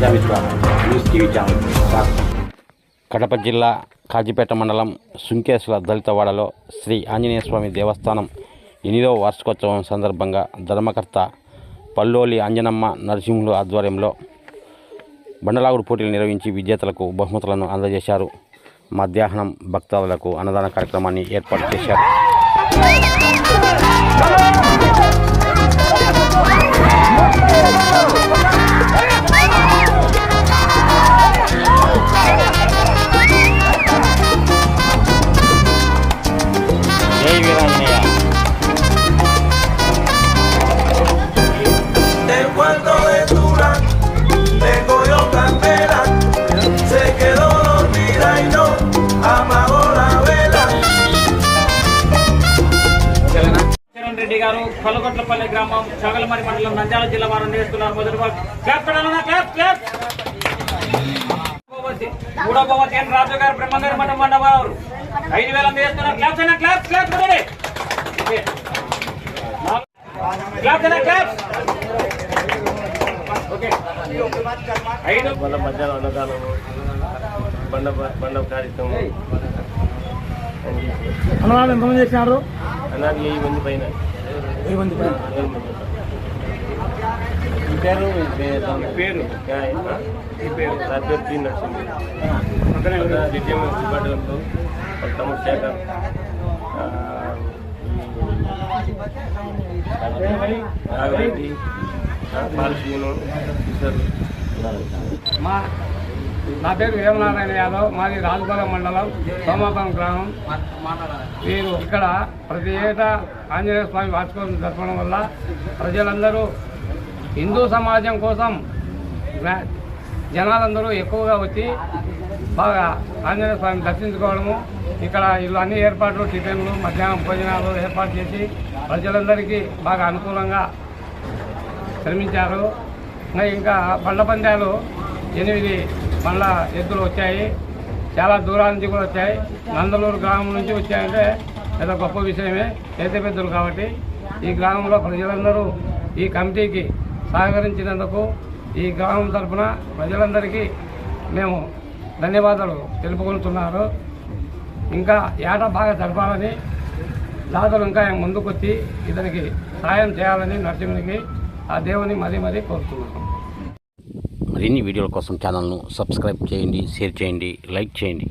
Prajamitra news TV channel. Kadapa జిల్లా కాజీపేట మండలం సుంకేశ్వర దళితవాడలో శ్రీ ఆంజనేయ స్వామి దేవస్థానం 8వ వార్షికోత్సవం సందర్భంగా ధర్మకర్త పల్లోలి అంజనమ్మ నరసింహులు ఆధ్వర్యంలో బండలాగుడు పోటీలు నిర్వహించి విజేతలకు బహుమతులను అందజేశారు. మధ్యాహ్నం భక్తాదులకు అన్నదాన కార్యక్రమాన్ని ఏర్పాటు చేశారు. జై వీరాంజనేయ. రెడ్డి గారు కొల్లగొట్లపల్లి గ్రామం చగలమరి మండలం నంద్యాల జిల్లా వారు నేర్చుకున్నారు. మొదటి మూడో భవతి ఎన్ రాజు గారు బ్రహ్మంగారు మఠం మండవారు 5,000 అందజేస్తున్నారు. క్లాప్స్ అయినా క్లాప్స్ క్లాప్స్ మధ్యాహ్నం అన్నదానం బండ కార్యక్రమం అన్నదానం ఎంతమంది చేసినారు? అన్నది 1000 మంది పైన. పేరు పేరు పేరు నా పేరు టీ నరసింహ. దివ్యం సిబ్బందితో తమ్ముడు శేఖర్, నాగరెడ్డి, పాలసీను కిషోర్. నా పేరు వీరనారాయణ యాదవ్. మాది రాజుపాలెం మండలం సోమాపురం గ్రామం. వీరు ఇక్కడ ప్రతి ఏటా ఆంజనేయ స్వామి వార్షికోత్సవం జరపడం వల్ల ప్రజలందరూ హిందూ సమాజం కోసం జనాలందరూ ఎక్కువగా వచ్చి బాగా ఆంజనేయ స్వామిని దర్శించుకోవడము, ఇక్కడ ఇల్లు అన్ని ఏర్పాట్లు, టిఫిన్లు, మధ్యాహ్నం భోజనాలు ఏర్పాటు చేసి ప్రజలందరికీ బాగా అనుకూలంగా శ్రమించారు. ఇంకా బండ్ల పందాలు 8 బండ్ల ఎద్దులు వచ్చాయి. చాలా దూరాల నుంచి కూడా వచ్చాయి. నందలూరు గ్రామం నుంచి వచ్చాయంటే ఏదో గొప్ప విషయమే, పెద్దలు కాబట్టి. ఈ గ్రామంలో ప్రజలందరూ ఈ కమిటీకి సహకరించినందుకు ఈ గ్రామం తరఫున ప్రజలందరికీ మేము ధన్యవాదాలు తెలుపుకుంటున్నారు. ఇంకా ఏట బాగా జరపాలని దాతలు ఇంకా ముందుకొచ్చి ఇతనికి సాయం చేయాలని నరసింహునికి ఆ దేవుని మరీ కోరుతున్నాను. మరిన్ని వీడియోల కోసం ఛానల్ను సబ్స్క్రైబ్ చేయండి, షేర్ చేయండి, లైక్ చేయండి.